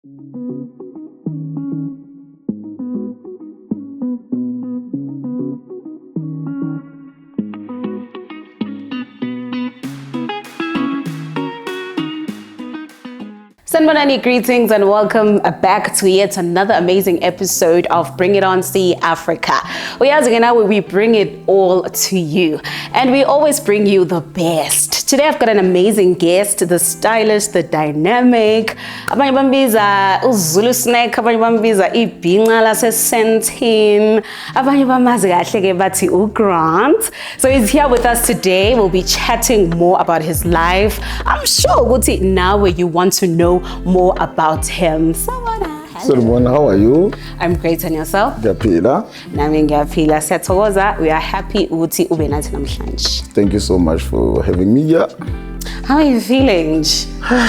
Sanibonani, greetings and welcome back to yet another amazing episode of Bring It On cAfrica. Where we bring it all to you and we always bring you the best. Today I've got an amazing guest, the stylish, the dynamic, abanye bambiza uZulu snack, abanye bambiza ibhinca laseSentin, abanye bamazi kahle ke bathi uGrant. So he's here with us today. We'll be chatting more about his life. I'm sure ukuthi now you want to know more about him. Solomon, how are you? I'm great, and yourself? Ngiyaphila. Nami ngiyaphila. Siyathokoza. We are happy ukuthi ube nathi namhlanje. Thank you so much for having me here. How are you feeling?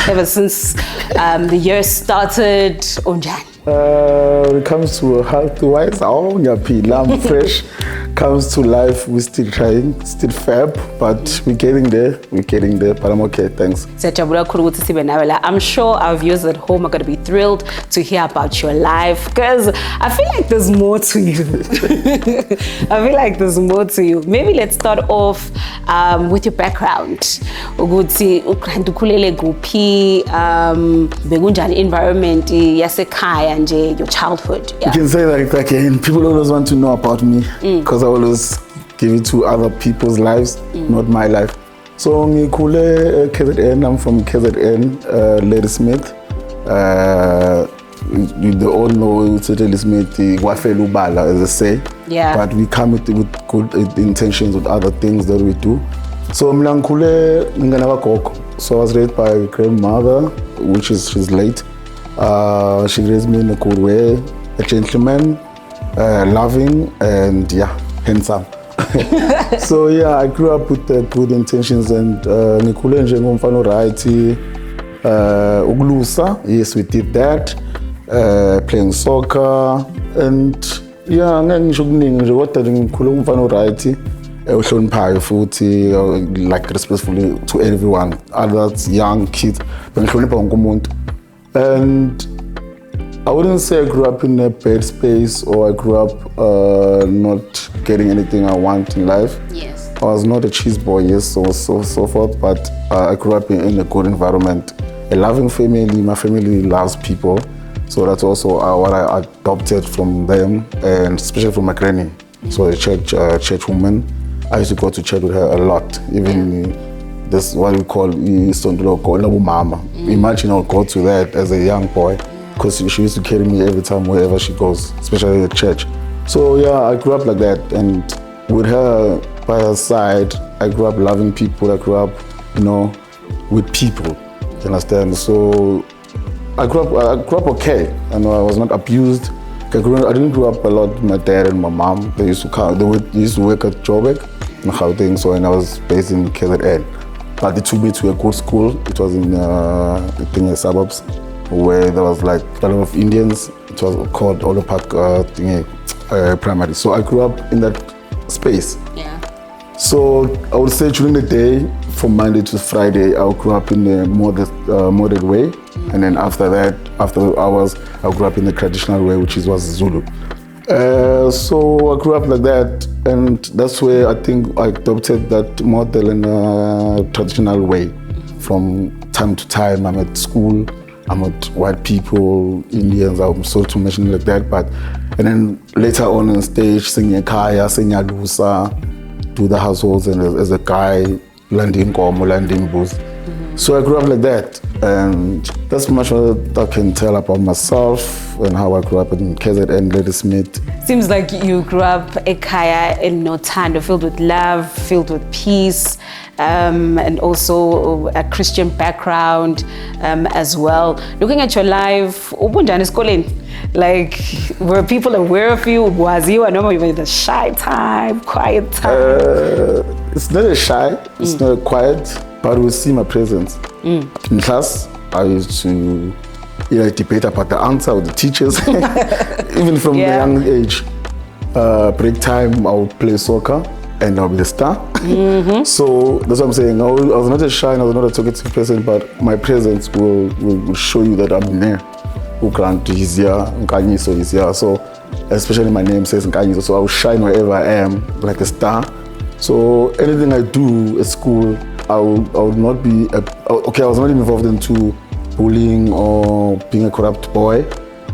Ever since the year started, unjani? When it comes to health-wise, ngiyaphila, I'm fresh. Comes to life, we're still trying, still fab, but we're getting there, but I'm okay, thanks. I'm sure our viewers at home are going to be thrilled to hear about your life, because I feel like there's more to you. Maybe let's start off with your background. Environment, your childhood. You can say that again. People always want to know about me, because I always give it to other people's lives, not my life. So ngikule KZN, I'm from KZN, Ladysmith. You all know Ladysmith, Wafelu Bala, as I say. Yeah. But we come with good intentions with other things that we do. So ngikule nganabagogo. So I was raised by a grandmother, she's late. She raised me in a good way, a gentleman, loving, and handsome. So I grew up with good intentions, and ngikhule nje ngomfana right. Ukulusa, yes, we did that. Playing soccer, and ngisho kuningi nje kodwa ngikhule ngomfana right. Uhloniphayo futhi, like respectfully to everyone, adults, young kids, bengihlonipha wonke umuntu. And I wouldn't say I grew up in a bad space or I grew up not getting anything I want in life. Yes. I was not a cheese boy, yes, so forth, but I grew up in a good environment. A loving family, my family loves people. So that's also what I adopted from them, and especially from my granny. So a church woman. I used to go to church with her a lot, even this is what we call mama. Imagine I'll go to that as a young boy, because she used to carry me every time wherever she goes, especially at church. So I grew up like that, and with her by her side, I grew up loving people. I grew up, with people. You understand? So I grew up okay. I was not abused. I didn't grow up a lot with my dad and my mom. They used to work at Joburg in Gauteng, so and I was based in KZN. But they took me to a good school. It was in the suburbs, where there was like a lot of Indians. It was called Olo Park Primary. So I grew up in that space. Yeah. So I would say during the day, from Monday to Friday, I grew up in a moderate way. And then after that, after hours, I grew up in the traditional way, which was Zulu. So I grew up like that, and that's where I think I adopted that model in a traditional way. From time to time, I'm at school, I'm with white people, Indians, I'm sorry to mention like that, and then later on stage, singing kaya, singing alusa, do the households, and as a guy, landing komo, landing booth. So I grew up like that, and that's much what I can tell about myself and how I grew up in KZN, Ladysmith. Seems like you grew up ekaya in Notando, filled with love, filled with peace, and also a Christian background as well. Looking at your life, like, were people aware of you? Was you normally the shy type, quiet type? It's not a shy, it's not a quiet, but we see my presence. In class, I used to debate about the answer with the teachers, even from the young age. Break time, I would play soccer and I'll be the star. So that's what I'm saying. I was not a shy and I was not a talkative person, but my presence will show you that I'm there. Grant is here, Nkanyiso is here. So especially my name says Nkanyiso, so I will shine wherever I am like a star. So anything I do at school, I would not be, okay, I was not involved into bullying or being a corrupt boy.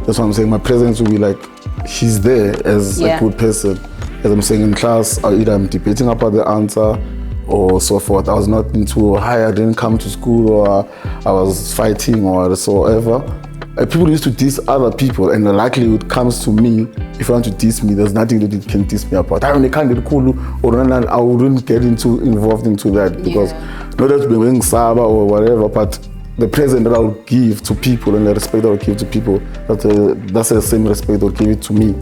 That's what I'm saying. My presence will be like, he's there as a good person. As I'm saying in class, either I'm debating about the answer or so forth. I was not into, hi, I didn't come to school, or I was fighting or whatsoever. People used to diss other people, and the likelihood comes to me, if you want to diss me, there's nothing that you can diss me about. I mean, can't get cool, or I wouldn't get involved into that, because not that being Saba or whatever, but the present that I would give to people and the respect that I would give to people, that's the same respect that would give it to me.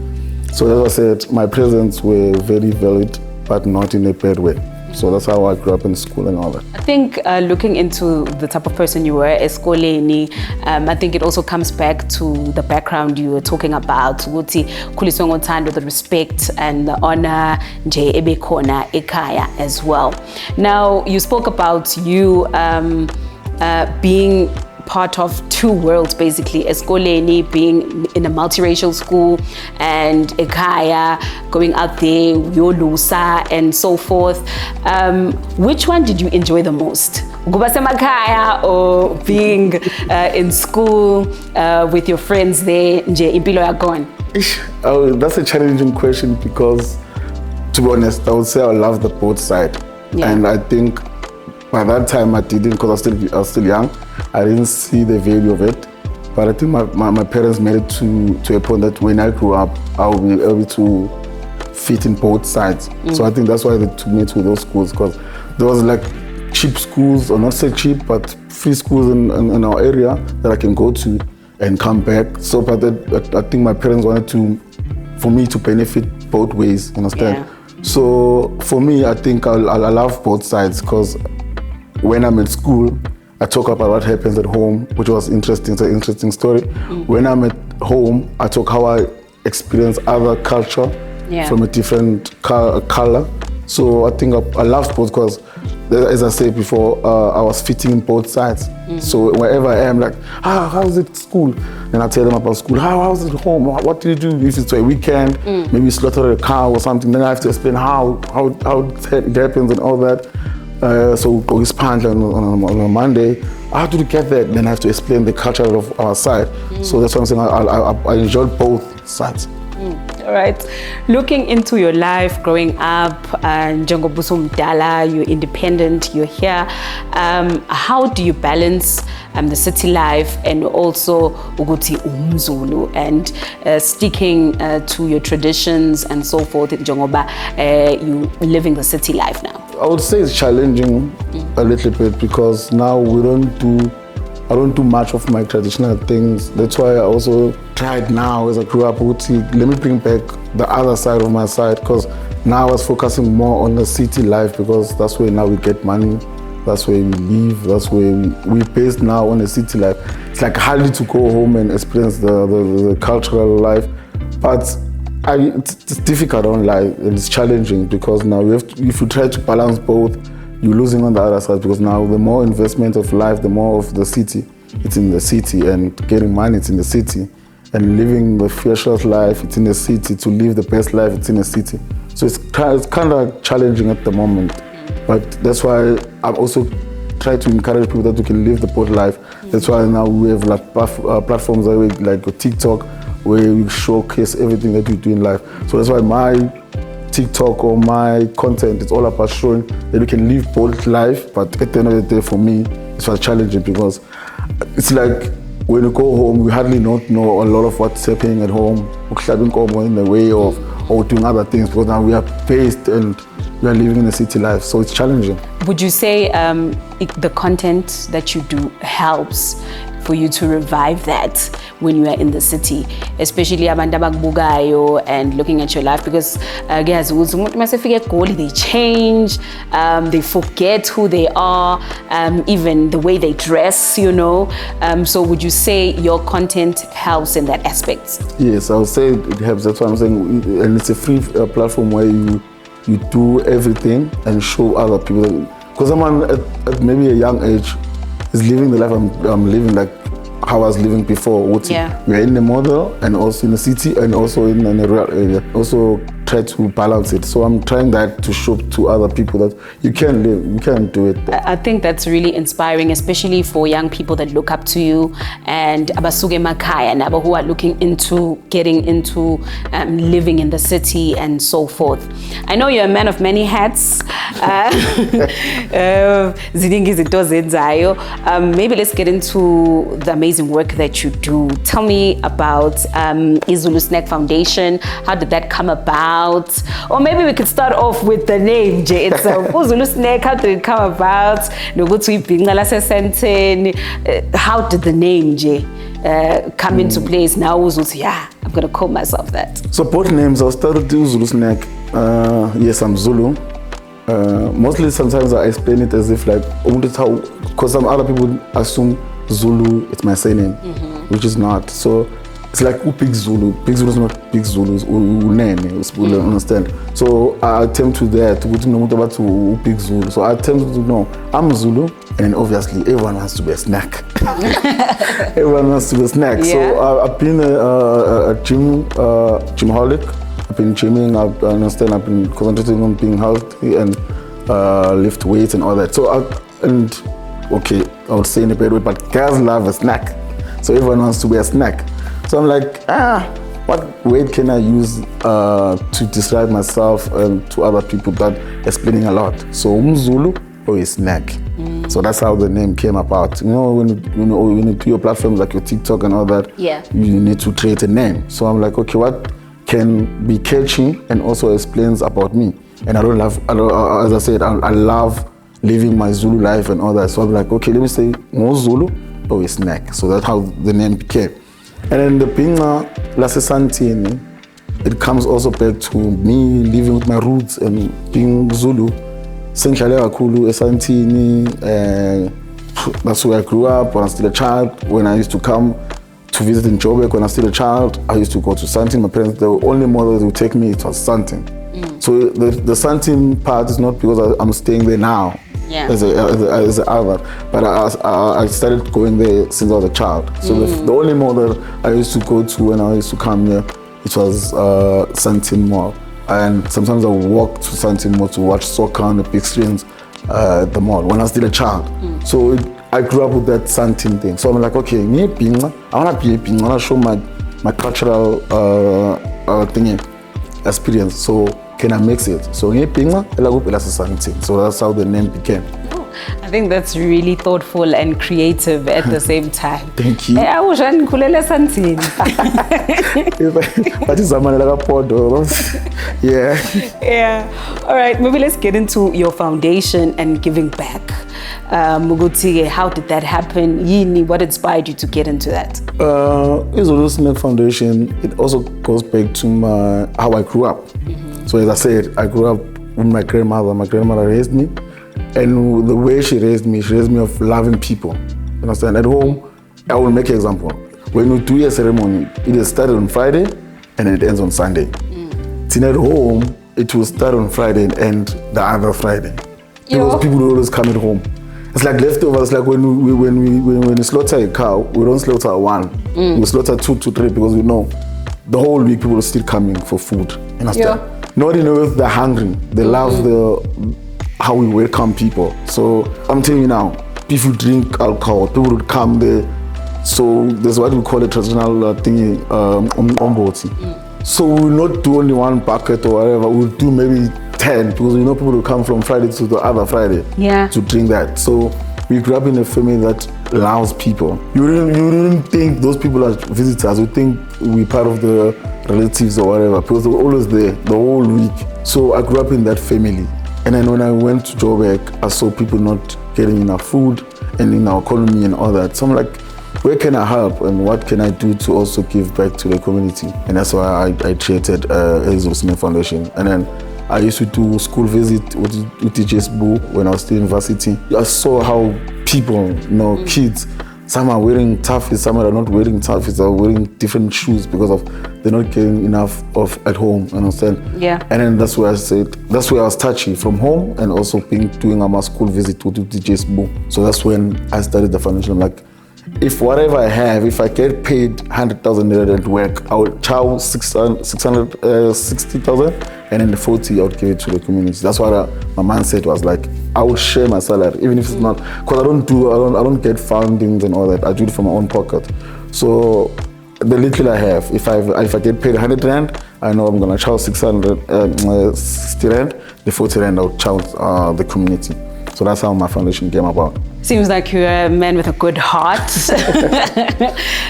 So as I said, my presents were very valid, but not in a bad way. So that's how I grew up in school and all that. I think looking into the type of person you were, eskoleni, I think it also comes back to the background you were talking about, ukuthi khuliswe ngothando, the respect and the honor nje ebekhona ekhaya as well. Now, you spoke about you being part of two worlds, basically, eskoleni, being in a multiracial school, and ekhaya, going out there, yolusa, and so forth. Which one did you enjoy the most? Ukuba semakhaya or being in school with your friends there, nje impilo yakhona? That's a challenging question, because, to be honest, I would say I love the both sides. And I think by that time I didn't, because I was still young. I didn't see the value of it. But I think my parents made it to a point that when I grew up, I will be able to fit in both sides. So I think that's why they took me to those schools, because there was like cheap schools, or not say cheap, but free schools in our area that I can go to and come back. So but I think my parents wanted for me to benefit both ways, you understand? So for me, I think I love both sides, because when I'm at school, I talk about what happens at home, which was interesting. It's an interesting story. When I'm at home, I talk how I experience other culture from a different color. So I think I love sports, because, as I said before, I was fitting in both sides. So wherever I am, like, how's it at school? And I tell them about school. How's it at home? What do you do if it's a weekend? Maybe slaughter a cow or something. Then I have to explain how it happens and all that. So it's Punch on a Monday. How did you get that? Then I have to explain the culture of our side. So that's what I'm saying. I enjoyed both sides. All right. Looking into your life growing up, njengobuso mdala, you're independent, you're here. How do you balance the city life and also ukuthi umZulu and sticking to your traditions and so forth, njengoba you living the city life now? I would say it's challenging a little bit, because now I don't do much of my traditional things. That's why I also tried now, as I grew up, let me bring back the other side of my side, because now I was focusing more on the city life, because that's where now we get money, that's where we live, that's where we're based now on the city life. It's like hardly to go home and experience the cultural life, but it's difficult online, and it's challenging, because now if you try to balance both, you're losing on the other side, because now the more investment of life, the more of the city, it's in the city, and getting money, it's in the city, and living the freshest life, it's in the city, to live the best life, it's in the city. So it's kind of challenging at the moment, but that's why I'm also trying to encourage people that we can live the both life. That's why now we have like platforms like TikTok, where we showcase everything that we do in life. So that's why my TikTok or my content is all about showing that we can live both life, but at the end of the day, for me, it's very challenging, because it's like when you go home, we hardly not know a lot of what's happening at home, in the way of or doing other things, because now we are based and we are living in a city life, so it's challenging. Would you say the content that you do helps for you to revive that when you are in the city, especially abantu abakubukayo and looking at your life? Because guys, they change, they forget who they are, even the way they dress, you know. So would you say your content helps in that aspect? Yes, I would say it helps. That's what I'm saying, and it's a free platform where you do everything and show other people. Because someone at maybe a young age is living the life I'm living, like how I was living before. We're in the model and also in the city and also in a rural area. Also try to balance it. So I'm trying that to show to other people that you can live, you can do it. I think that's really inspiring, especially for young people that look up to you and abasuke emakhaya nabo who are looking into getting into living in the city and so forth. I know you're a man of many hats. Ziningi izinto zenzayo. Maybe let's get into the amazing work that you do. Tell me about Zulu Snack Foundation. How did that come about? Or maybe we could start off with the name itself. Zulu Snack, how did it come about? How did the name come into place? Now I'm going to call myself that. So both names, I started to Zulu Snack. Yes, I'm Zulu. Mostly sometimes I explain it as if like, because some other people assume Zulu, it's my surname, which is not. So it's like Big Zulu. Big Zulu is not Big Zulu, it's Unene, understand? So I attempt to that, to know about Big Zulu. So I attempt to know, I'm Zulu, and obviously everyone wants to be a snack. Everyone wants to be a snack. Yeah. So I've been a gymaholic. I've been gymming, I've been concentrating on being healthy and lift weights and all that. So I would say in a bad way, but girls love a snack. So everyone wants to be a snack. So I'm like, what weight can I use to describe myself and to other people that explaining a lot? So Zulu or a snack. So that's how the name came about. You know, when you do your platforms like your TikTok and all that, you need to create a name. So I'm like, okay, what can be catchy and also explains about me? And as I said, I love living my Zulu life and all that. So I'm like, okay, let me say more Zulu or a snack. So that's how the name became. And then the Bhinca Lase Santini, it comes also back to me living with my roots and being Zulu. Sengihlale kakhulu eSantini, that's where I grew up when I was still a child. When I used to come to visit in Joburg when I was still a child, I used to go to Santini. My parents, the only model that would take me, it was Santini. So the Santini part is not because I'm staying there now. As an adult, but I started going there since I was a child. So the only mall that I used to go to when I used to come here, it was Santini Mall. And sometimes I would walk to Santini Mall to watch soccer on the big screens at the mall when I was still a child. So I grew up with that Santini thing. So I'm like, okay, I want to be a Bhinca. I want to show my cultural experience. So can I mix it? So so that's how the name became. I think that's really thoughtful and creative at the same time. Thank you. I was Yeah. All right, maybe let's get into your foundation and giving back. Mugutige, how did that happen? Yini, what inspired you to get into that? Zulu Snack Foundation, it also goes back to how I grew up. So as I said, I grew up with my grandmother. My grandmother raised me. And the way she raised me of loving people. You understand? At home, I will make an example. When we do a ceremony, it started on Friday and it ends on Sunday. At home, it will start on Friday and end the other Friday. Because people always come at home. It's like leftovers. Like when we slaughter a cow, we don't slaughter one. We slaughter 2 to 3 because we know the whole week people are still coming for food. You understand? Not in a way they're hungry. They love how we welcome people. So I'm telling you now, if you drink alcohol, people would come there. So there's what we call a traditional thing, omboti. So we'll not do only one bucket or whatever, we'll do maybe 10 because you know people will come from Friday to the other Friday to drink that. So we grew up in a family that loves people. You didn't think those people are visitors, you think we're part of the relatives or whatever because they were always there the whole week. So I grew up in that family. And then when I went to Joburg, I saw people not getting enough food and in our economy and all that. So I'm like, where can I help and what can I do to also give back to the community? And that's why I created Zulu Snack Foundation. And then I used to do school visit with UTJSBU when I was still in university. I saw how people, kids, some are wearing taffies, some are not wearing taffies, they're wearing different shoes because they're not getting enough of at home, you understand? And then that's where I was touchy from home and also doing my school visit to DJ's book. So that's when I started the foundation. I'm like, if whatever I have, if I get paid 100,000 at work, I would charge 660,000, and then the 40 I would give it to the community. That's what my mindset was like. I would share my salary, even if it's not, because I don't get fundings and all that. I do it from my own pocket. So the little I have, if I get paid 100 rand, I know I'm gonna charge 60 rand. The 40 rand I would charge the community. So that's how my foundation came about. Seems like you're a man with a good heart.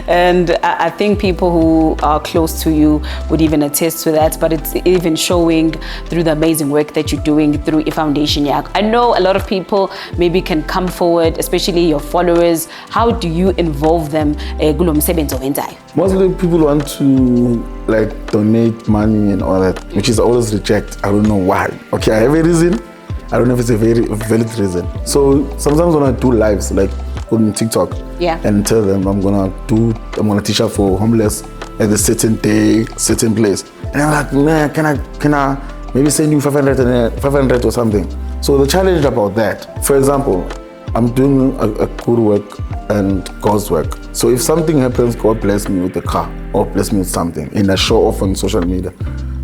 And I think people who are close to you would even attest to that, but it's even showing through the amazing work that you're doing through a foundation. I know a lot of people maybe can come forward, especially your followers. How do you involve them? Mostly people want to like donate money and all that, which is always reject. I don't know why. Okay, I have a reason. I don't know if it's a very valid reason. So sometimes when I do lives, like on TikTok, and tell them I'm gonna teach up for homeless at a certain day, certain place, and I'm like, man, can I maybe send you 500 or something? So the challenge about that, for example, I'm doing a good work and God's work. So if something happens, God bless me with a car or bless me with something in a show off on social media,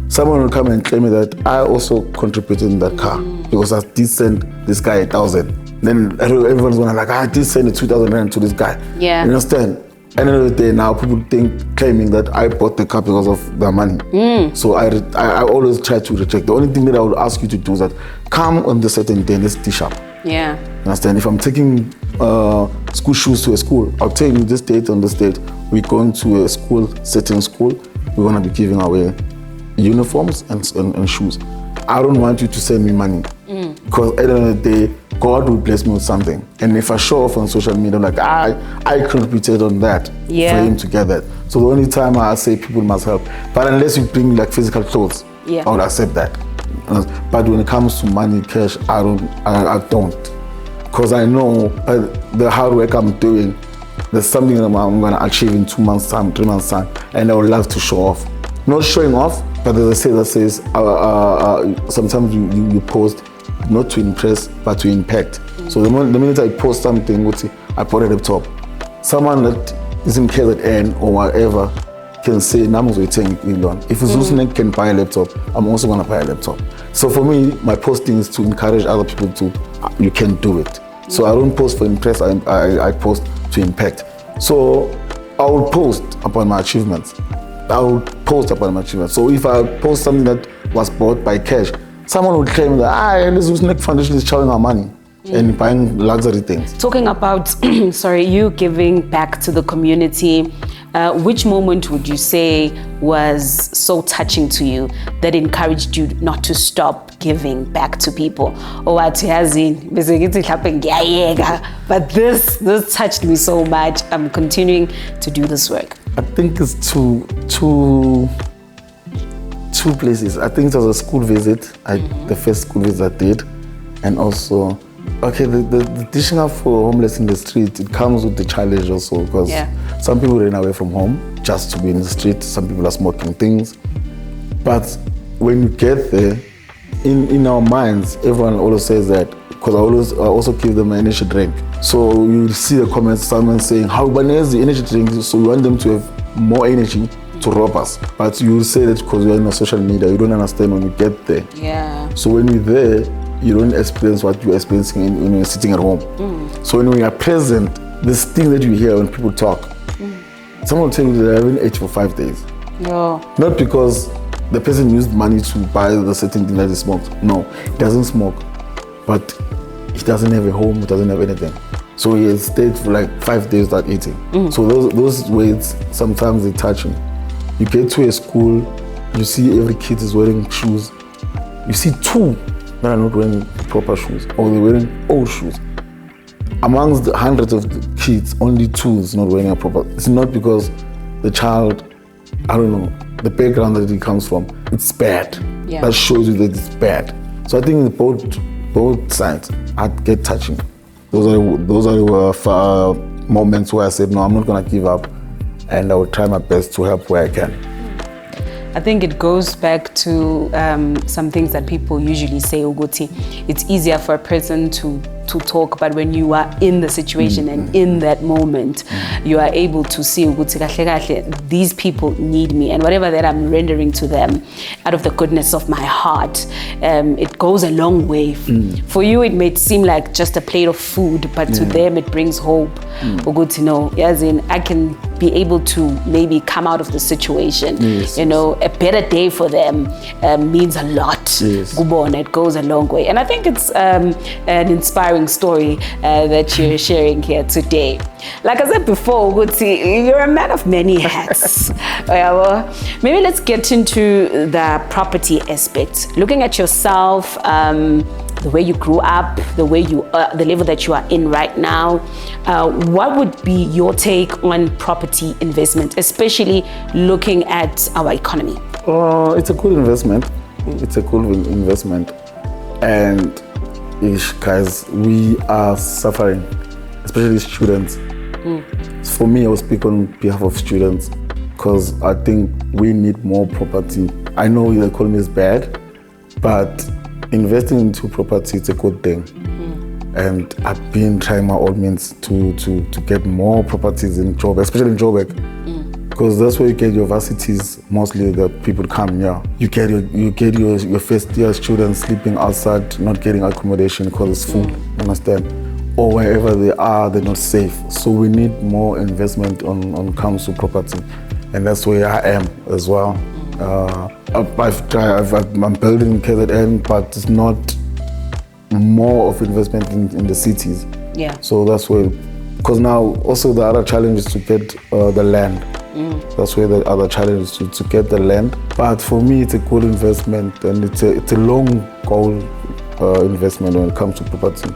someone will come and claim me that I also contributed in that car because I did send this guy 1,000. Then everyone's gonna like, I did send 2,000 rand to this guy. Yeah. You understand? End of the day, now people claiming that I bought the car because of the money. So I always try to reject. The only thing that I would ask you to do is that come on the certain day, let's dish up. Yeah. You understand? If I'm taking school shoes to a school, I'll tell you this date on this date, we're going to a school, certain school, we're gonna be giving away uniforms and shoes. I don't want you to send me money because at the end of the day, God will bless me with something. And if I show off on social media, like I contributed on that for him to get that. So the only time I say people must help, but unless you bring like physical clothes, I would accept that. But when it comes to money, cash, I don't. Because I know the hard work I'm doing, there's something that I'm gonna achieve in 2 months' time, 3 months' time, and I would love to show off. Not showing off, but there's a saying that says sometimes you post not to impress, but to impact. So the minute I post something, I put it at the top. Someone that is in KZN or whatever can say, if Zulu can buy a laptop, I'm also gonna buy a laptop. So for me, my posting is to encourage other people you can do it. So I don't post for impress, I post to impact. So I will post upon my achievements. So if I post something that was bought by cash, someone would claim that this Zulu Foundation is charging our money and buying luxury things. Talking about, you giving back to the community, which moment would you say was so touching to you that encouraged you not to stop giving back to people? Or but this touched me so much, I'm continuing to do this work. I think it's two places. I think it was a school visit, the first school visit I did, and also, the dishing up for homeless in the street, it comes with the challenge also, because some people ran away from home just to be in the street, some people are smoking things. But when you get there, in our minds, everyone always says that, because I also give them an energy drink. So you see the comments, someone saying, how bananas the energy drink, so we want them to have more energy to rob us. But you say that because you're on social media, you don't understand when you get there. Yeah. So when you're there, you don't experience what you're experiencing when you're sitting at home. So when we are present, this thing that you hear when people talk, someone will tell you that they haven't ate for 5 days. Yeah. Not because the person used money to buy the certain thing that he smoked. No, he doesn't smoke, but he doesn't have a home, he doesn't have anything. So he has stayed for like 5 days without eating. So those weights, sometimes they're touching. You get to a school, you see every kid is wearing shoes. You see 2 that are not wearing proper shoes, or they're wearing old shoes. Amongst the hundreds of kids, only 2 is not wearing a proper. It's not because the child, I don't know, the background that he comes from, it's bad. Yeah. That shows you that it's bad. So I think both sides, I'd get touching. Those are the moments where I said, no, I'm not gonna give up, and I will try my best to help where I can. I think it goes back to some things that people usually say, Uguti. It's easier for a person to to talk, but when you are in the situation and in that moment, you are able to see ukuthi kahle kahle, these people need me, and whatever that I'm rendering to them out of the goodness of my heart, it goes a long way. For you, it may seem like just a plate of food, but to them it brings hope. Ukuthi, as in, I can be able to maybe come out of the situation. A better day for them means a lot. It goes a long way, and I think it's an inspiring story that you're sharing here today. Like I said before, Guti, you're a man of many hats. Maybe let's get into the property aspect. Looking at yourself, the way you grew up, the way the level that you are in right now, what would be your take on property investment, especially looking at our economy? It's a good investment. It's a cool investment, and guys, we are suffering, especially students. For me, I will speak on behalf of students because I think we need more property. I know the economy is bad, but investing into property is a good thing. And I've been trying my all means to get more properties in Joburg, especially in Joburg. Because that's where you get your varsities, mostly the people come here. You get your first year students sleeping outside, not getting accommodation because it's full, understand? Or wherever they are, they're not safe. So we need more investment on comes to property. And that's where I am as well. I'm building KZN, but it's not more of investment in the cities. So that's where, because now also the other challenge is to get the land. That's where the other challenge is to get the land. But for me, it's a good investment, and it's a long goal investment when it comes to property.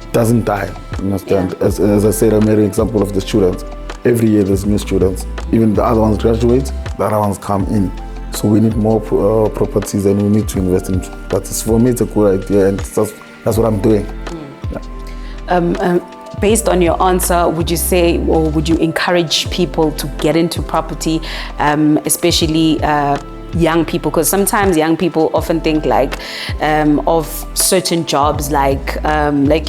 It doesn't die, you understand? As I said, I made an example of the students. Every year there's new students. Even the other ones graduate, the other ones come in. So we need more properties, and we need to invest in properties. For me, it's a good idea, and that's what I'm doing. Based on your answer, would you say, or would you encourage people to get into property, especially young people? Because sometimes young people often think of certain jobs like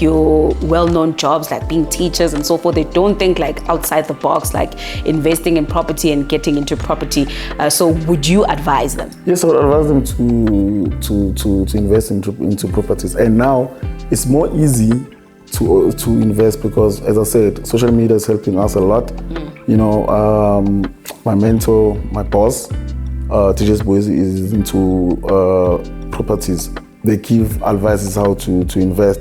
your well-known jobs like being teachers and so forth. They don't think outside the box, like investing in property and getting into property. So would you advise them? Yes, I would advise them to invest into properties. And now it's more easy to invest because, as I said, social media is helping us a lot. My mentor, my boss, Teachers Boys, is into properties. They give advices how to invest.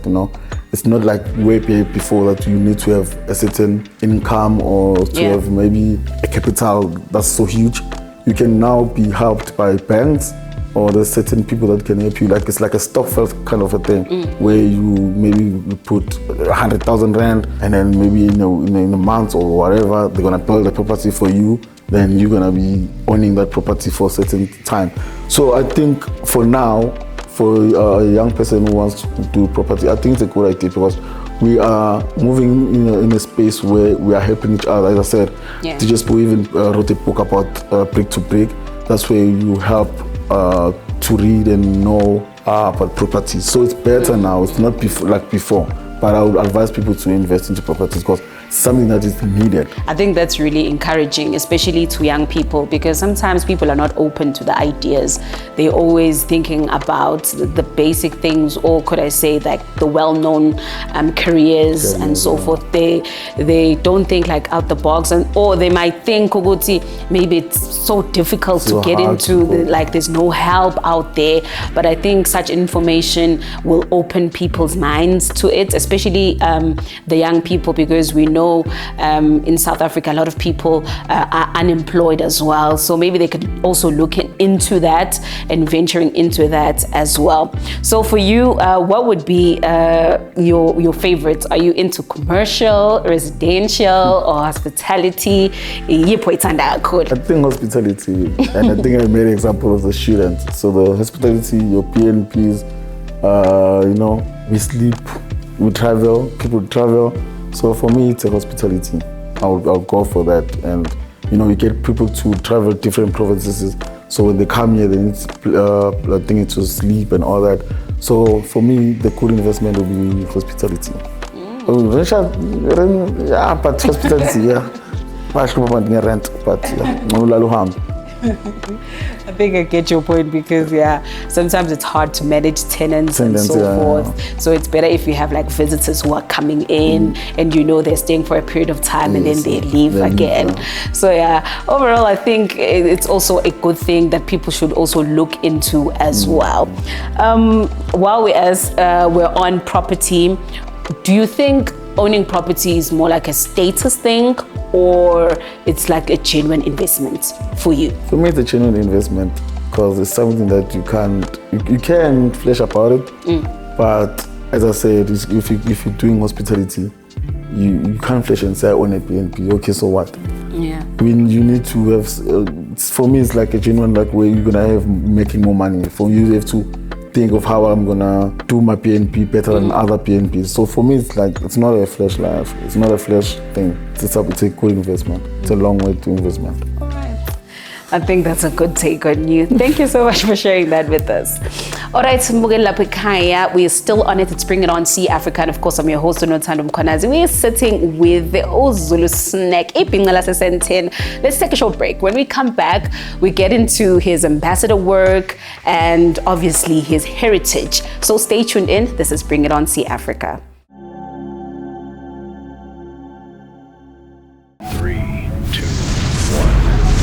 It's not like way before that you need to have a certain income or to have maybe a capital that's so huge. You can now be helped by banks, or there's certain people that can help you. It's like a stopfast kind of a thing, where you maybe put 100,000 rand, and then maybe in a month or whatever, they're gonna build a property for you. Then you're gonna be owning that property for a certain time. So I think for now, for a young person who wants to do property, I think it's a good idea because we are moving in a space where we are helping each other. As I said, Teachers Boy even wrote a book about brick to brick. That's where you help to read and know about property. So it's better now. It's not like before. But I would advise people to invest into properties because something that is needed. I think that's really encouraging, especially to young people, because sometimes people are not open to the ideas. They're always thinking about the basic things, or could I say like the well-known careers and so forth. They don't think out the box, or they might think maybe it's so difficult to get into, there's no help out there. But I think such information will open people's minds to it, especially the young people, because we know in South Africa a lot of people are unemployed as well. So maybe they could also look into that and venturing into that as well. So for you, what would be your favorites? Are you into commercial, residential, or hospitality? I think hospitality, and I think I made an example of the students. So the hospitality, your PNPs, we sleep, we travel, people travel. So for me, it's a hospitality. I'll go for that. And you get people to travel different provinces. So when they come here, they need to sleep and all that. So for me, the good investment will be hospitality. Yeah, but hospitality, yeah. Rent, but yeah, I think I get your point because sometimes it's hard to manage tenants and so forth. Yeah. So it's better if you have like visitors who are coming in and they're staying for a period of time and then they leave again. So overall I think it's also a good thing that people should also look into as well. While we're on property, do you think owning property is more like a status thing or it's like a genuine investment for you? For me, it's a genuine investment because it's something that you can flesh about it. But as I said, if you're doing hospitality, you can't flesh and say own a BNB. Okay, so what? Yeah. When you need to have, for me, it's like a genuine like where you're gonna have making more money. For you, you have to think of how I'm gonna do my PNP better than other PNPs. So for me, it's not a flash life. It's not a flash thing. It's a good investment. It's a long way to investment. All right. I think that's a good take on you. Thank you so much for sharing that with us. All right, we are still on it. It's Bring It On cAfrica, and of course, I'm your host, Unothando Mkhwanazi. We are sitting with the Zulu snack. Let's take a short break. When we come back, we get into his ambassador work and obviously his heritage. So stay tuned in. This is Bring It On cAfrica. 3, 2, 1.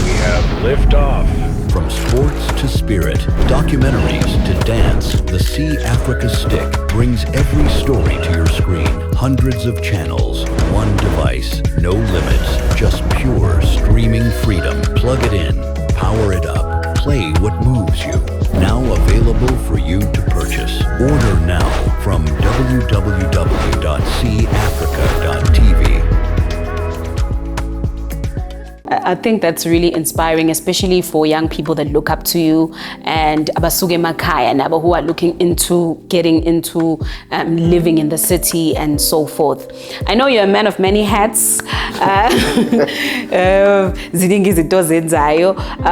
We have liftoff. From sports to spirit, documentaries to dance, the cAfrica stick brings every story to your screen. Hundreds of channels, one device, no limits, just pure streaming freedom. Plug it in, power it up, play what moves you. Now available for you to purchase. Order now from www.cAfrica.tv. I think that's really inspiring, especially for young people that look up to you and abasuge makaya nabo who are looking into getting into living in the city and so forth. I know you're a man of many hats.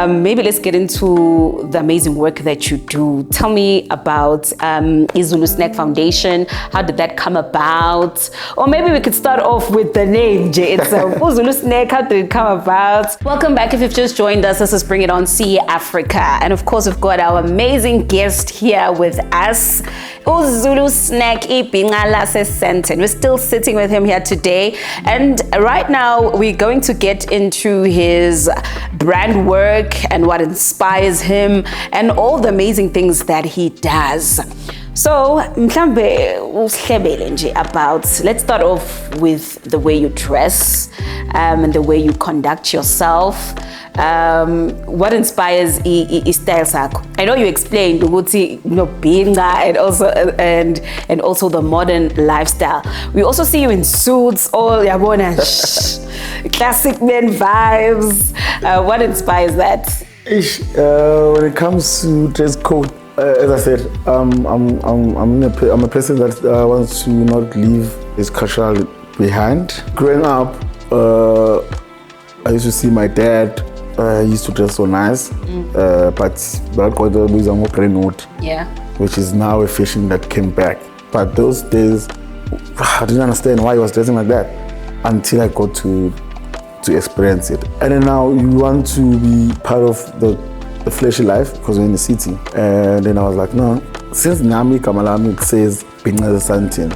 Maybe let's get into the amazing work that you do. Tell me about Zulu Snack Foundation. How did that come about? Or maybe we could start off with the name. It's Zulu Snack. How did it come about? Welcome back if you've just joined us. This is Bring It On cAfrica. And of course, we've got our amazing guest here with us, Zulu Snack Bhinca. We're still sitting with him here today. And right now, we're going to get into his brand work and what inspires him and all the amazing things that he does. So, let's start off with the way you dress and the way you conduct yourself. What inspires style sakho? I know you explained Bhinca and also the modern lifestyle. We also see you in suits, all classic men vibes. What inspires that? When it comes to dress code, as I said, I'm a person that wants to not leave his culture behind. Growing up, I used to see my dad. He used to dress so nice, which is now a fashion that came back. But those days, I didn't understand why he was dressing like that until I got to experience it. And then now you want to be part of the flashy life because we're in the city. And then I was like, no, since Nami Kamalami says Bhinca is something,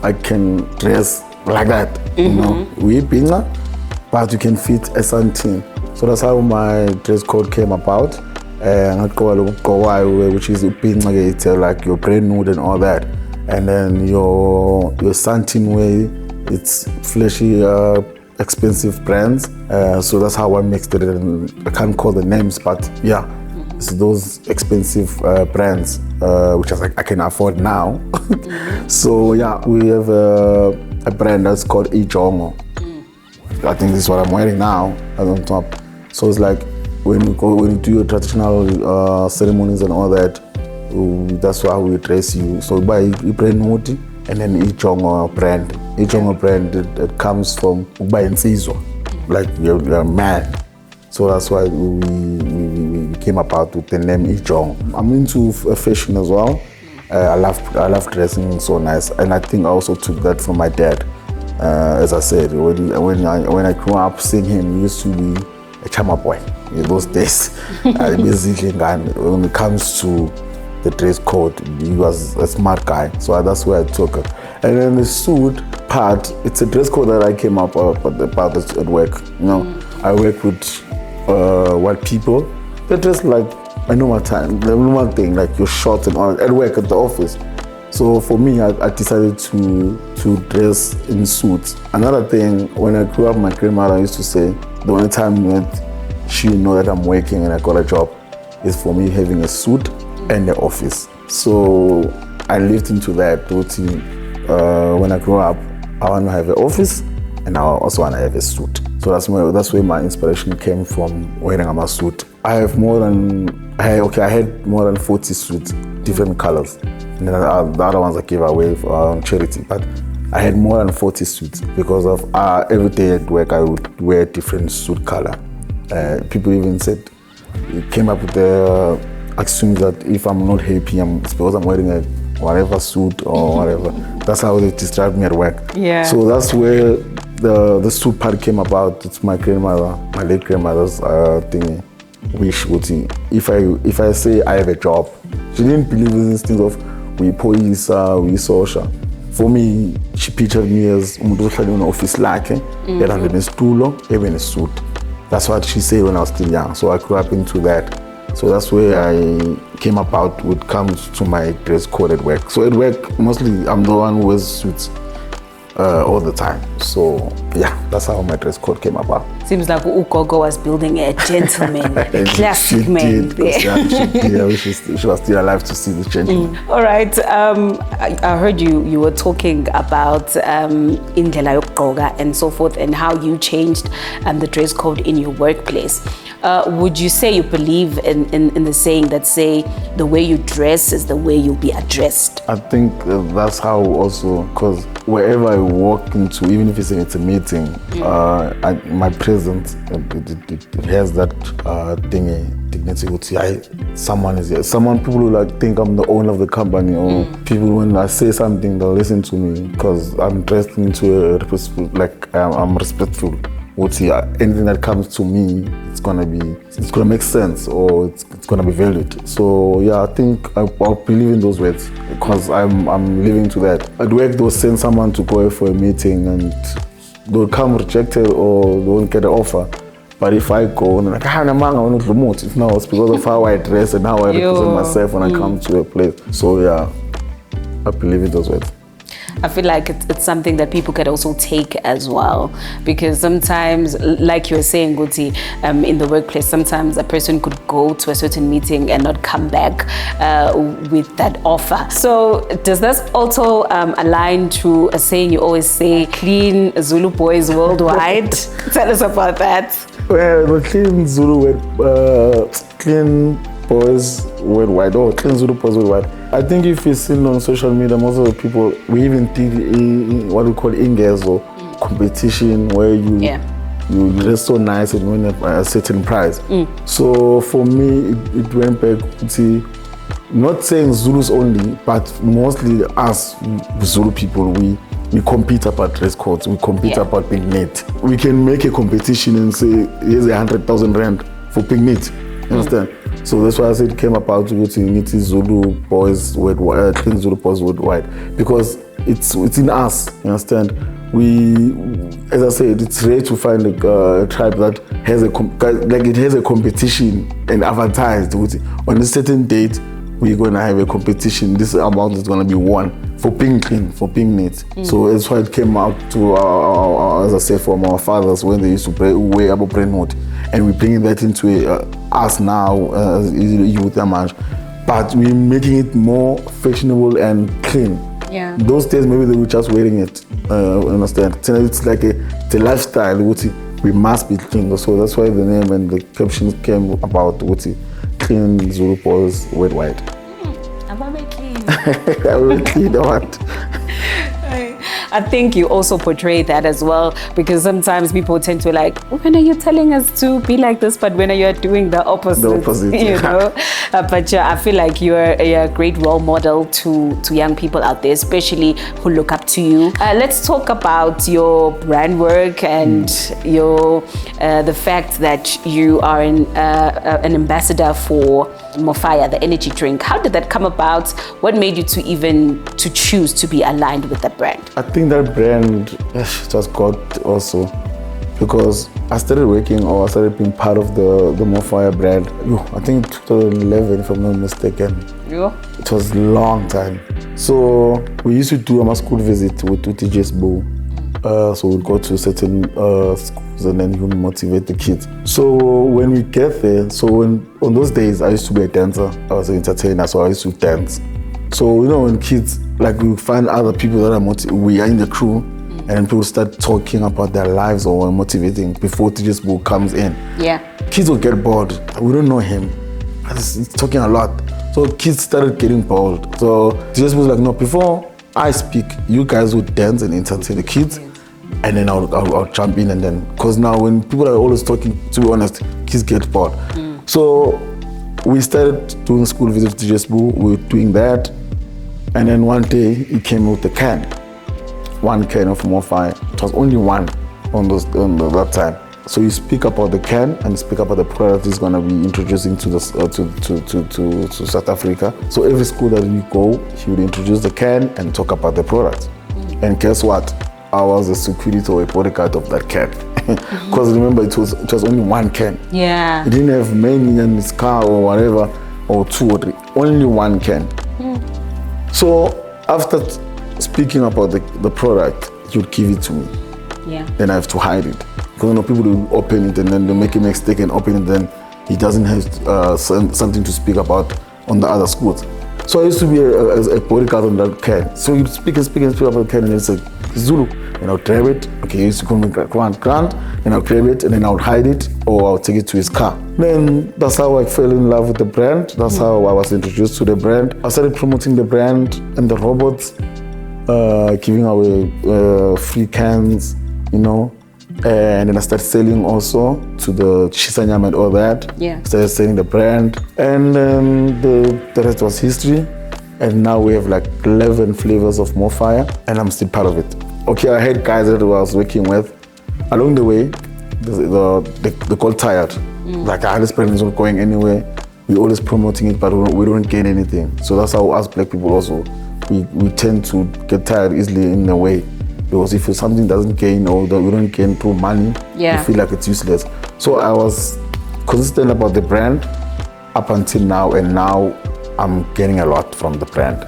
I can dress like that. You know, we Bhinca, but you can fit a something. So that's how my dress code came about. And which is Bhinca, like your brand nude and all that. And then your Santin way, it's flashy, expensive brands. So that's how I mixed it. And I can't call the names, but yeah, it's those expensive brands, which I can afford now. So yeah, we have a brand that's called Ijongo. I think this is what I'm wearing now on top. So it's like when you do your traditional ceremonies and all that, that's how we dress you. So buy brand Moti and then Ijongo brand. Ijongo brand it comes from Uba Nsizwa, like you're a man. So that's why we came about with the name Ijongo. I'm into fashion as well. I love dressing so nice, and I think I also took that from my dad. As I said, when I grew up seeing him, he used to be a chama boy in those days. Basically, when it comes to the dress code, he was a smart guy, so that's where I took it. And then the suit part, it's a dress code that I came up about at work. You know, I work with white people. They dress like a normal time, the normal thing, like your shorts and all at work at the office. So for me, I decided to dress in suits. Another thing, when I grew up, my grandmother used to say, the only time that she know that I'm working and I got a job is for me having a suit and the office. So I lived into that routine. When I grew up, I want to have an office and I also want to have a suit. So that's where my inspiration came from, wearing a suit. I had more than 40 suits, different colors. And then the other ones I gave away for charity. But I had more than 40 suits because of every day at work I would wear a different suit color. People even said, it came up with the assume that if I'm not happy, suppose I'm wearing a whatever suit or whatever. That's how they describe me at work. Yeah. So that's where the suit part came about. It's my late grandmother's thingy. Wish would see. If I say I have a job, she didn't believe in these things of we police, we social. For me, she pictured me as umuntu in an office like and a stool, even a suit. That's what she said when I was still young. So I grew up into that. So that's where I came about when it comes to my dress code at work. So at work, mostly I'm the one who wears suits all the time. So yeah, that's how my dress code came about. Seems like Ugogo was building a gentleman, classic man. She was still alive to see this gentleman. All right, I heard you were talking about indlela yokugqoka and so forth, and how you changed the dress code in your workplace. Would you say you believe in the saying that say the way you dress is the way you'll be addressed? I think that's how also, because wherever I walk into, even if it's a meeting, my presence, it has that dignity. Someone is here. People will think I'm the owner of the company, or people, when I say something, they'll listen to me because I'm dressed into I'm respectful. Anything that comes to me, it's gonna make sense, or it's gonna be valued. So yeah, I think I believe in those words because I'm living to that. At work, they'll send someone to go for a meeting and they'll come rejected or they won't get an offer. But if I go and I want to remote, it's because of how I dress and how I represent myself when I come to a place. So yeah, I believe in those words. I feel like it's something that people could also take as well, because sometimes, like you were saying, Guti, in the workplace, sometimes a person could go to a certain meeting and not come back with that offer. So does that also align to a saying you always say, clean Zulu boys worldwide? Tell us about that. Well, the clean Zulu, clean boys worldwide, or clean Zulu boys worldwide. I think if you've seen on social media, most of the people, we even did what we call ingezo competition, where you dress so nice and win a certain prize. So for me, it went back to, not saying Zulus only, but mostly us Zulu people, we compete about dress codes, we compete about being neat. We can make a competition and say, here's 100,000 rand for being neat. You understand? So that's why I said it came about to go to Zulu boys worldwide, clean Zulu boys worldwide, because it's in us. You understand? As I said, it's rare to find a tribe that has a competition and advertised on a certain date. We're gonna have a competition. This amount is gonna be won for being clean, for being neat. So that's why it came out to as I said, from our fathers when they used to wear Abu Brainwood, and we're bringing that into us now, youth amount. But we're making it more fashionable and clean. Yeah. Those days maybe they were just wearing it. Understand? It's like it's a lifestyle. We must be clean. So that's why the name and the captions came about. Clean Zulu boys worldwide. I'm very clean. I'm very clean. I think you also portray that as well, because sometimes people tend to like, when are you telling us to be like this, but when are you doing the opposite? The opposite, you know. But I feel like you're a great role model to young people out there, especially who look up to you. Let's talk about your brand work and your the fact that you are an ambassador for Mofaya, the energy drink. How did that come about? What made you to choose to be aligned with that brand? I think that brand just got also because I started being part of the Mofaya brand. I think 2011, if I'm not mistaken. Yeah. It was a long time. So we used to do a school visit with TJ's Boo. So we'd go to certain schools and then you motivate the kids. So when we get there, on those days I used to be a dancer. I was an entertainer, so I used to dance. So when kids, like we find other people that we are in the crew, and people start talking about their lives or motivating before TJ's Boo comes in. Yeah. Kids will get bored. We don't know him. He's talking a lot. So kids started getting bored. So TJ's Boo was like, no, before I speak, you guys would dance and entertain the kids, and then I'll jump in, and then, because now when people are always talking, to be honest, kids get bored. So we started doing school visits to TJ's Boo. We were doing that, and then one day he came with the can. One can of Mofaya. It was only one on that time. So you speak about the can and speak about the product he's gonna be introducing to South Africa. So every school that we go, he would introduce the can and talk about the product. And guess what? I was a security or a bodyguard of that can. Because remember, it was only one can. Yeah. He didn't have many in his car or whatever, or two or three. Only one can. So after speaking about the product, he would give it to me. Yeah. Then I have to hide it. Because people will open it and then they make a mistake and open it, then he doesn't have something to speak about on the other schools. So I used to be a bodyguard on that can. So you'd speak about the can, and it's like, Zulu, and I'll grab it. Okay, he used to call me Grant, and I'll grab it, and then I'll hide it, or I'll take it to his car. Then that's how I fell in love with the brand. That's how I was introduced to the brand. I started promoting the brand and the robots, giving away free cans, and then I started selling also to the Chisanyam and all that. Yeah. Started selling the brand, and then the rest was history. And now we have like 11 flavors of Mofaya, and I'm still part of it. Okay, I had guys that I was working with. Along the way, they got tired. Like, this brand is not going anywhere. We're always promoting it, but we don't gain anything. So that's how us black people also, we tend to get tired easily in a way. Because if something doesn't gain or we don't gain through money, we feel like it's useless. So I was consistent about the brand up until now, and now I'm getting a lot from the brand.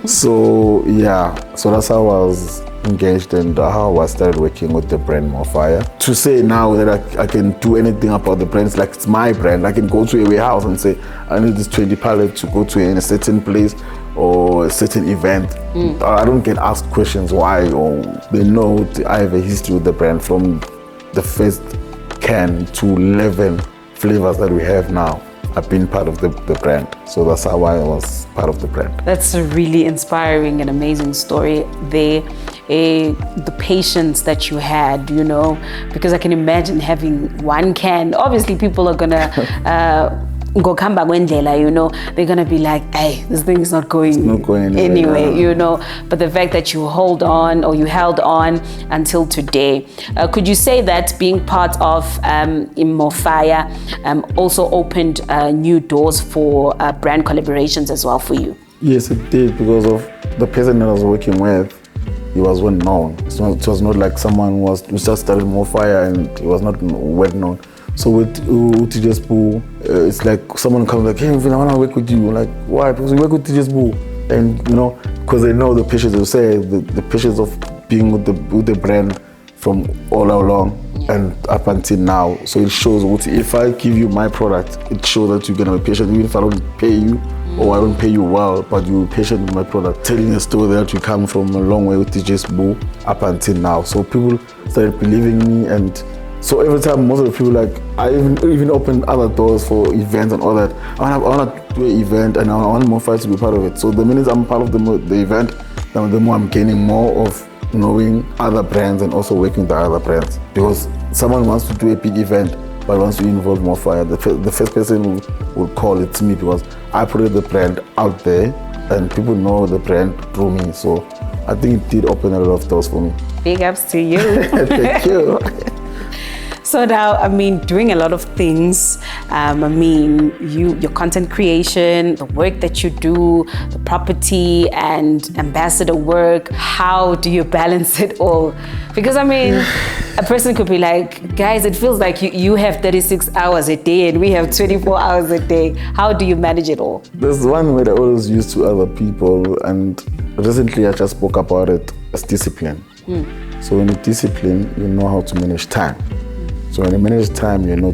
So yeah, so that's how I was engaged and how I started working with the brand Mofaya. To say now that I can do anything about the brand, it's like it's my brand. I can go to a warehouse and say, I need this 20 pallets to go to a certain place or a certain event. I don't get asked questions why, or they know I have a history with the brand from the first can to 11 flavors that we have now. I've been part of the brand. So that's how I was part of the brand. That's a really inspiring and amazing story there. The patience that you had, because I can imagine having one can. Obviously, people are gonna go come back when they're gonna be like, hey, this thing is not going anyway, But the fact that you held on until today, could you say that being part of Mofaya also opened new doors for brand collaborations as well for you? Yes, it did, because of the person that I was working with. He was well known. It was not like someone who just started Mofaya and he was not well known. So with TJ's Boo, it's like someone comes like, hey, I want to work with you. Like, why? Because we work with TJ's Boo. And, because they know the patience, they say, the patience of being with the brand from all along and up until now. So it shows, if I give you my product, it shows that you're going to be patient, even if I don't pay you or I don't pay you well, but you're patient with my product. Telling a story that you come from a long way with TJ's Boo up until now. So people started believing me, and so every time, most of the people, like, I even opened other doors for events and all that. I want to do an event and I want Mofaya to be part of it. So the minute I'm part of the event, the more I'm gaining more of knowing other brands and also working with the other brands. Because someone wants to do a big event, but wants to involve more fire. The first person who will call it to me because I put the brand out there and people know the brand through me. So I think it did open a lot of doors for me. Big ups to you. Thank you. So now, I mean, doing a lot of things. Your content creation, the work that you do, the property and ambassador work. How do you balance it all? Because I mean, a person could be like, guys, it feels like you have 36 hours a day and we have 24 hours a day. How do you manage it all? There's one word I always use to other people, and recently I just spoke about it as discipline. So when you discipline, you know how to manage time. So when you manage time, you know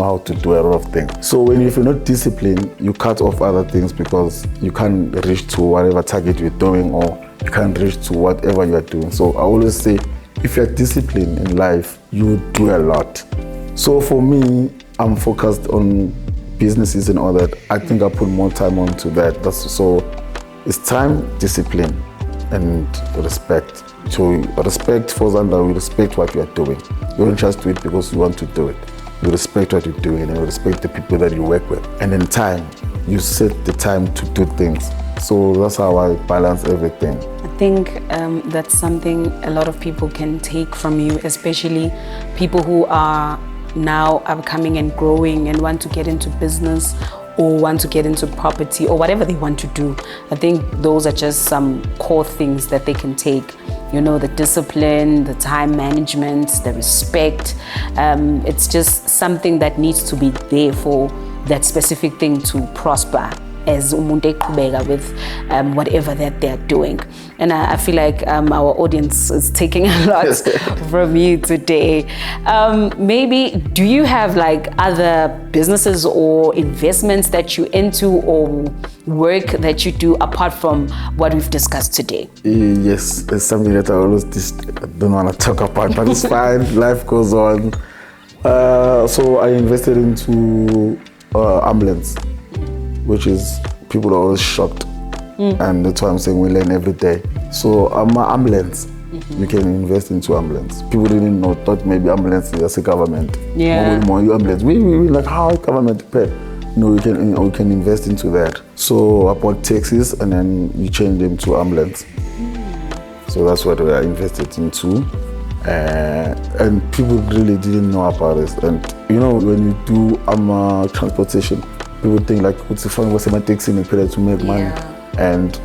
how to do a lot of things. So if you're not disciplined, you cut off other things because you can't reach to whatever target you're doing, or you can't reach to whatever you're doing. So I always say, if you're disciplined in life, you do a lot. So for me, I'm focused on businesses and all that. I think I put more time onto that. So it's time, discipline, and respect. So respect falls under, we respect what you are doing. You don't just do it because you want to do it. You respect what you're doing and you respect the people that you work with. And in time, you set the time to do things. So that's how I balance everything. I think that's something a lot of people can take from you, especially people who are now upcoming and growing and want to get into business or want to get into property or whatever they want to do. I think those are just some core things that they can take. The discipline, the time management, the respect. It's just something that needs to be there for that specific thing to prosper as umuntu eqhubeka with whatever that they're doing. And I feel like our audience is taking a lot from you today. Maybe, do you have like other businesses or investments that you're into or work that you do apart from what we've discussed today? Yes, it's something that I always don't want to talk about, but it's fine, life goes on. So I invested into ambulance, which is, people are always shocked. And that's why I'm saying we learn every day. So ambulance, you can invest into ambulance. People didn't know, thought maybe ambulance is a government. Yeah. More ambulance. We like, how government pay? No, we can invest into that. So I bought taxis and then you change them to ambulance. So that's what we are invested into. And people really didn't know about this. And when you do transportation, people think like, what's the fun? What's my taxi in to make money? And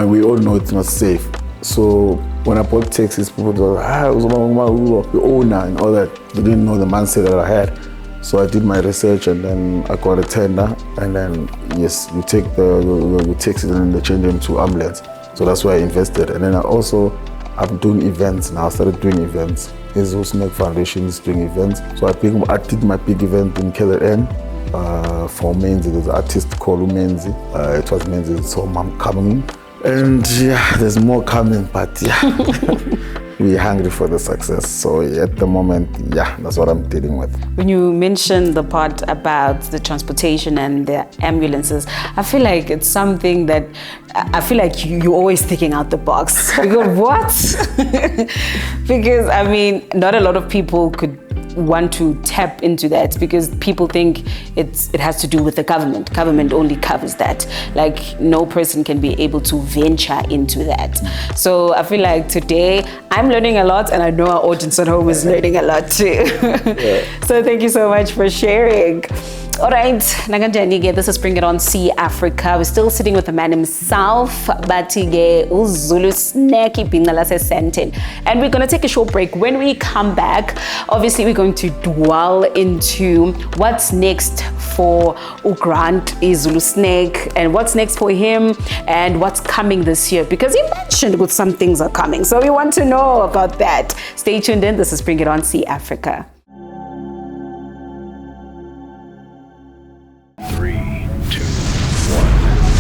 we all know it's not safe. So when I bought taxis, people were like, the owner and all that. They didn't know the mindset that I had. So I did my research and then I got a tender. And then, yes, you take the taxis and then they change them to ambulance. So that's where I invested. And then I'm doing events now. I started doing events. There's also Snake Foundation is doing events. So I did my big event in KZN. For Menzi, there's an artist called Menzi. It was Menzi, so I'm coming. And yeah, there's more coming, but yeah, we're hungry for the success. So at the moment, yeah, that's what I'm dealing with. When you mentioned the part about the transportation and the ambulances, I feel like it's something that I feel like you're always thinking out the box. Because what? Because I mean, not a lot of people could want to tap into that because people think it has to do with the government. Government only covers that. Like no person can be able to venture into that. So I feel like today I'm learning a lot and I know our audience at home is learning a lot too. So thank you so much for sharing. All right, this is Bring It On cAfrica. We're still sitting with the man himself, Batige Zulu Bhinca. And we're going to take a short break. When we come back, obviously we're going to dwell into what's next for Grant Zulu Snake and what's next for him and what's coming this year. Because he mentioned what some things are coming. So we want to know about that. Stay tuned in. This is Bring It On cAfrica. 3, 2, 1.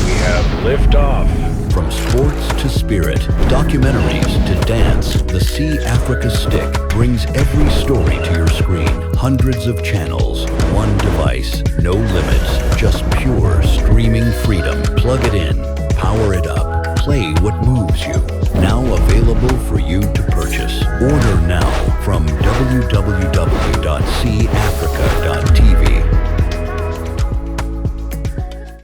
We have liftoff. From sports to spirit, documentaries to dance, the cAfrica Stick brings every story to your screen. Hundreds of channels, one device, no limits, just pure streaming freedom. Plug it in, power it up, play what moves you. Now available for you to purchase. Order now from www.cAfrica.tv.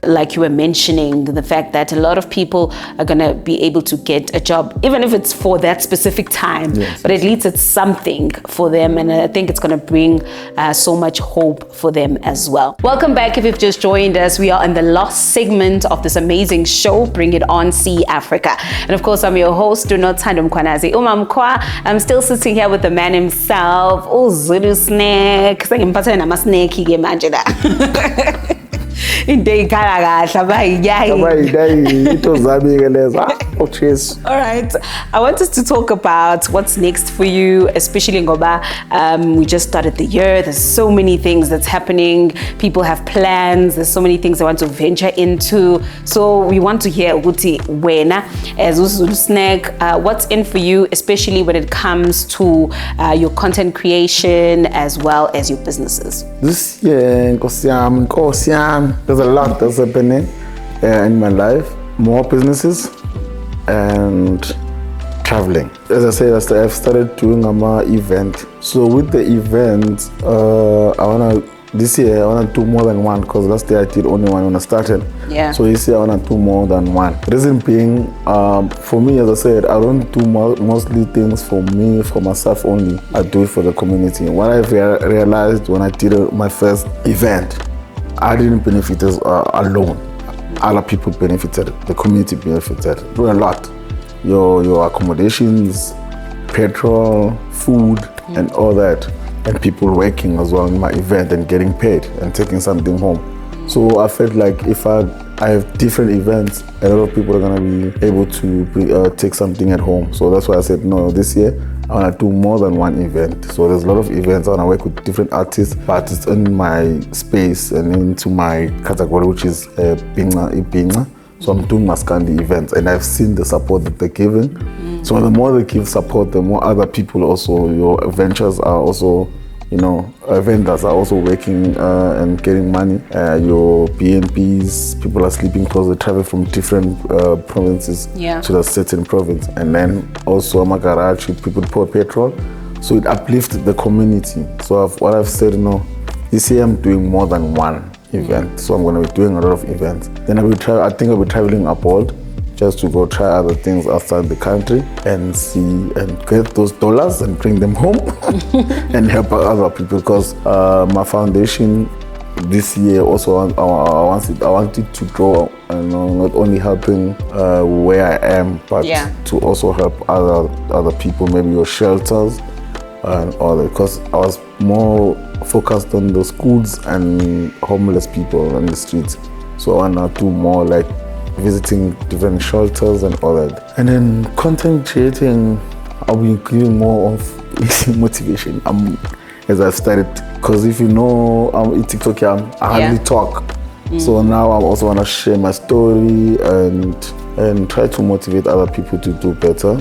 Like you were mentioning, the fact that a lot of people are going to be able to get a job, even if it's for that specific time, but at least it's something for them. And I think it's going to bring so much hope for them as well. Welcome back. If you've just joined us, we are in the last segment of this amazing show, Bring It On cAfrica. And of course, I'm your host, Dunotando Mkwanazi Umamkwa. I'm still sitting here with the man himself, Zulu Snack. All right. I want us to talk about what's next for you, especially in Goba. We just started the year. There's so many things that's happening. People have plans. There's so many things they want to venture into. So we want to hear Uti Wena as Zulu Snack. What's in for you, especially when it comes to your content creation as well as your businesses? This year, there's a lot that's happening in my life. More businesses and traveling. As I said, I've started doing a event. So with the event, this year I want to do more than one, because last year I did only one when I started. Yeah. So this year I want to do more than one. Reason being, for me, as I said, I don't do mostly things for me, for myself only. I do it for the community. What I've realized when I did my first event, I didn't benefit alone. Other people benefited, the community benefited. Do a lot. Your accommodations, petrol, food, and all that. And people working as well in my event and getting paid and taking something home. So I felt like if I have different events, a lot of people are gonna be able to take something at home. So that's why I said, no, this year I wanna do more than one event. So there's a lot of events. I wanna work with different artists, but it's in my space and into my category, which is Bhinca. So I'm doing Maskandi events, and I've seen the support that they're giving. So the more they give support, the more other people also, your ventures are also, vendors are also working and getting money. Your BNBs, people are sleeping because they travel from different provinces to the certain province. And then also Amagarachi, people pour petrol. So it uplifts the community. So what I've said, this year I'm doing more than one event. So I'm going to be doing a lot of events. Then I think I'll be traveling abroad, just to go try other things outside the country and see and get those dollars and bring them home and help other people. Because my foundation this year also, I wanted to grow, not only helping where I am, but to also help other people, maybe your shelters and all that. Because I was more focused on the schools and homeless people on the streets. So I want to do more like visiting different shelters and all that. And then content creating, I'll be giving more of motivation as I've started. Because if you know, I'm a TikToker, I hardly talk. So now I also want to share my story and try to motivate other people to do better.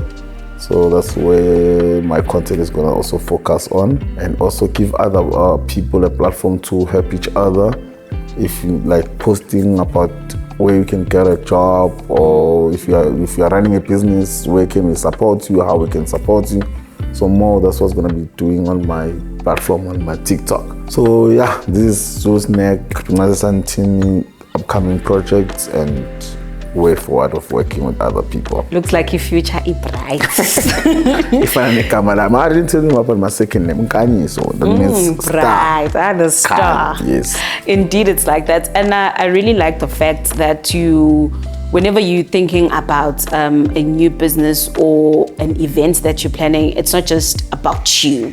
So that's where my content is going to also focus on, and also give other people a platform to help each other. If you like posting about where you can get a job, or if you are running a business, where can we support you, how we can support you. So more, that's what's going to be doing on my platform, on my TikTok. So yeah, this is Zulu Snack, upcoming projects, and way forward of working with other people. Looks like your future is bright. If I make Kamala, I didn't tell you about my second name, Kanye, so that means bright, the star. Yes. Indeed, it's like that. And I really like the fact that whenever you're thinking about a new business or an event that you're planning, it's not just about you,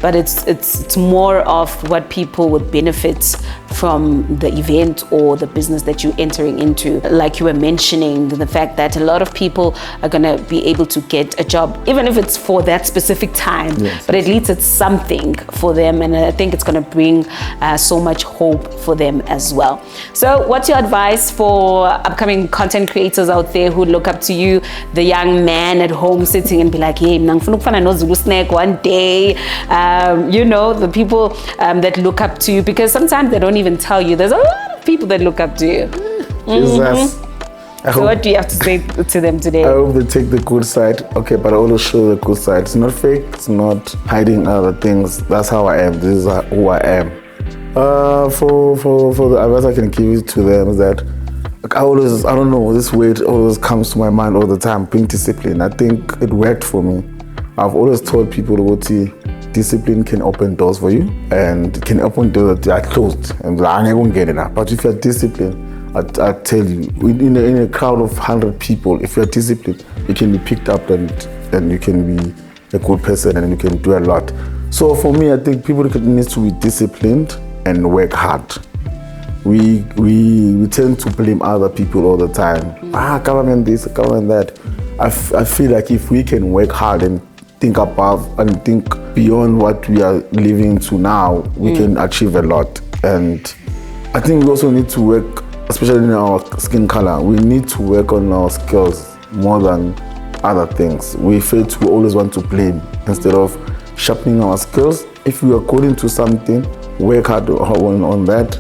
but it's more of what people would benefit from the event or the business that you're entering into. Like you were mentioning, the fact that a lot of people are going to be able to get a job, even if it's for that specific time, but at least it's something for them. And I think it's going to bring so much hope for them as well. So what's your advice for upcoming content creators out there who look up to you, the young man at home sitting and be like, hey, Zulu Snack one day, the people that look up to you, because sometimes they don't even tell you. There's a lot of people that look up to you. Jesus. So what do you have to say to them today? I hope they take the good side. Okay, but I always show the good side. It's not fake. It's not hiding other things. That's how I am. This is who I am. For the advice I can give to them is that I don't know, this word always comes to my mind all the time, being disciplined. I think it worked for me. I've always told people that discipline can open doors for you and can open doors that are closed. And I'm not going to get it now. But if you're disciplined, I tell you, in a crowd of 100 people, if you're disciplined, you can be picked up and you can be a good person and you can do a lot. So for me, I think people need to be disciplined and work hard. We tend to blame other people all the time. Government this, government that. I feel like if we can work hard and think above and think beyond what we are living to now, we can achieve a lot. And I think we also need to work, especially in our skin color, we need to work on our skills more than other things. We always want to blame instead of sharpening our skills. If we are good into something, work hard on that.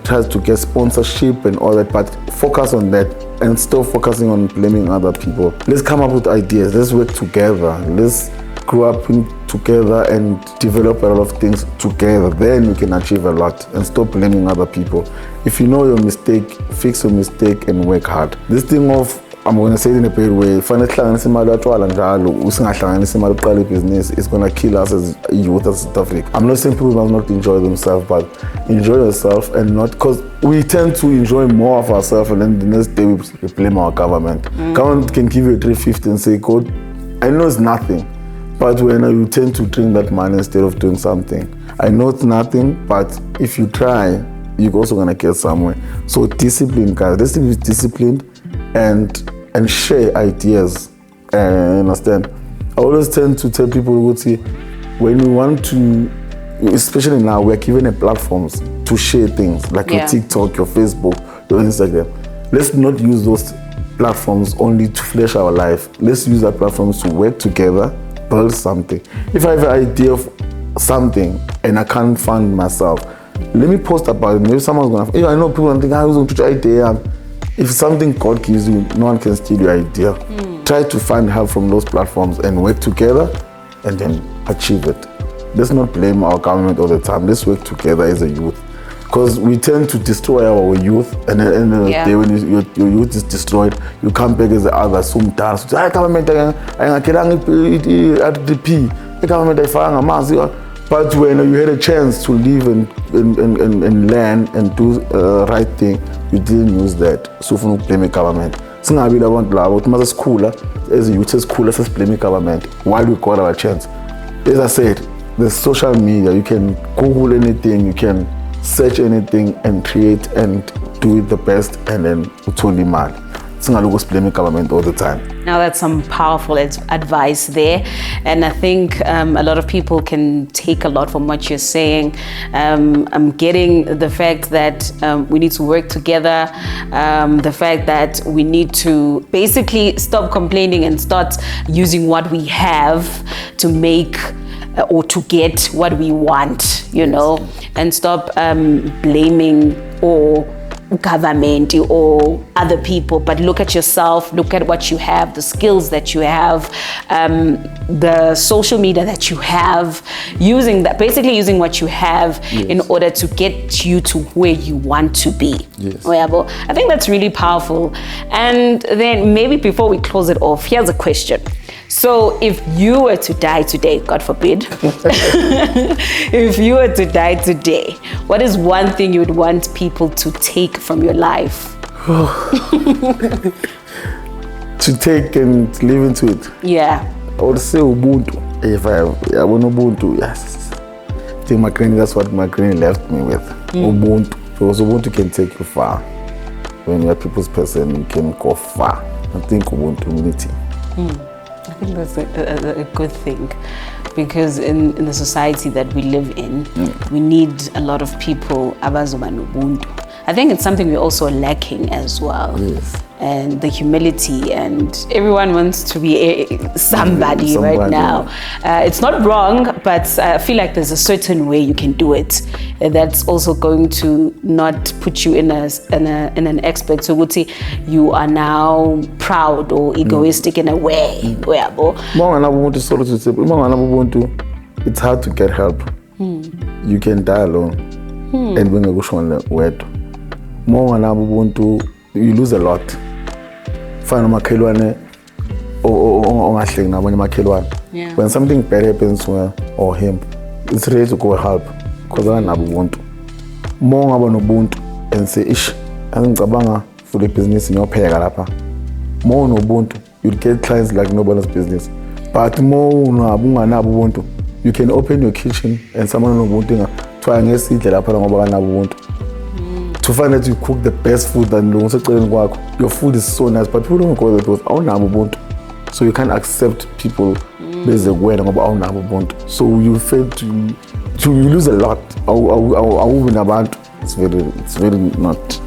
Try to get sponsorship and all that, but focus on that and stop focusing on blaming other people. Let's come up with ideas. Let's work together. Let's grow up together and develop a lot of things together. Then we can achieve a lot and stop blaming other people. If you know your mistake, fix your mistake and work hard. This thing of, I'm going to say it in a bad way, it's going to kill us as youth as South Africa. I'm not saying people must not enjoy themselves, but enjoy yourself and not, because we tend to enjoy more of ourselves and then the next day we blame our government. Government can give you a 350 and say, God, I know it's nothing, but when you tend to drink that money instead of doing something. I know it's nothing, but if you try, you're also going to get somewhere. So discipline, guys. Let's be disciplined and share ideas. Understand? I always tend to tell people who say, when we want to, especially now, we're given a platforms to share things like your TikTok, your Facebook, your Instagram. Let's not use those platforms only to flesh our life. Let's use our platforms to work together, build something. If I have an idea of something and I can't fund myself, let me post about it. Maybe someone's gonna. I know people think, "I was going to try idea." If something God gives you, no one can steal your idea. Try to find help from those platforms and work together, and then achieve it. Let's not blame our government all the time. Let's work together as a youth, because we tend to destroy our youth, and at the end of the day, when your youth is destroyed, you come back as the other. Sometimes, government, but when you had a chance to live and learn and do the right thing, you didn't use that. So for no blame the government. As a youth, as school, let's blame the government while we got our chance. As I said, the social media, you can Google anything, you can search anything and create and do it the best, and then totally mad. Let's blame the government all the time. Now that's some powerful advice there, and I think a lot of people can take a lot from what you're saying. I'm getting the fact that we need to work together, the fact that we need to basically stop complaining and start using what we have to make or to get what we want, you know, and stop blaming or government or other people, but look at yourself, look at what you have, the skills that you have, the social media that you have, using what you have in order to get you to where you want to be. I think that's really powerful. And then maybe before we close it off, here's a question. So if you were to die today, God forbid, if you were to die today, what is one thing you would want people to take from your life? To take and live into it? Yeah. I would say Ubuntu. If I want Ubuntu, yes. I think that's what my granny left me with. Ubuntu. Because Ubuntu can take you far. When you're a people's person, you can go far. I think Ubuntu unity. I think that's a good thing, because in the society that we live in, we need a lot of people abazoba nobuntu. I think it's something we're also lacking as well. and the humility, and everyone wants to be somebody right now. It's not wrong, but I feel like there's a certain way you can do it that's also going to not put you in an aspect so you are now proud or egoistic in a way. It's hard to get help. You can die alone and when you go word. You lose a lot. When something bad happens to her or him, it's ready to go help because I have Ubuntu. More about Ubuntu and say, ish, I'm for the business in your pay. More on Ubuntu, you'll get clients like nobody's business. But more on Ubuntu, you can open your kitchen and someone on Ubuntu try and see Ubuntu. To find that you cook the best food and your food is so nice, but people don't go there because Ubuntu. So you can't accept people based on word about Ubuntu. So you fail to you lose a lot. It's very not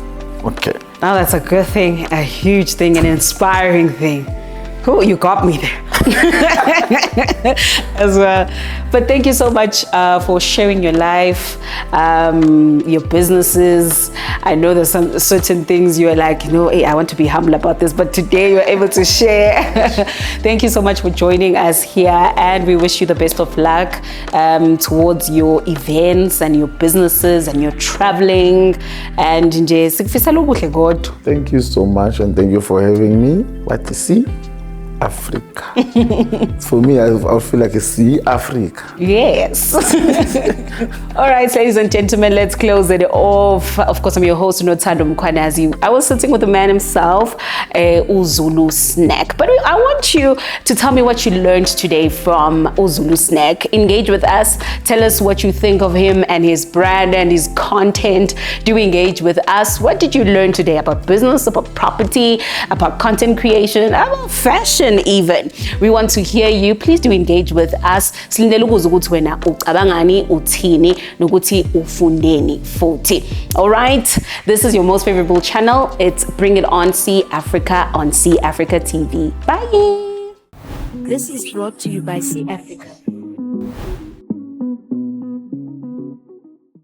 okay. Now that's a good thing, a huge thing, an inspiring thing. Oh, you got me there. As well. But thank you so much for sharing your life, your businesses. I know there's some certain things you're like, hey, I want to be humble about this, but today you're able to share. Thank you so much for joining us here, and we wish you the best of luck towards your events and your businesses and your traveling. And thank you so much, and thank you for having me. What to see? Africa. For me, I feel like a sea Africa. Yes. All right, ladies and gentlemen, let's close it off. Of course, I'm your host, Nothando Mkhwanazi. I was sitting with the man himself, Zulu Snack. But I want you to tell me what you learned today from Zulu Snack. Engage with us. Tell us what you think of him and his brand and his content. Do engage with us. What did you learn today about business, about property, about content creation, about fashion even? We want to hear you. Please do engage with us. Silindele ukuza ukuthi wena ucabangani, uthini, nokuthi ufundeni futhi. All right, this is your most favorable channel. It's Bring It On cAfrica on cAfrica TV. Bye. This is brought to you by cAfrica.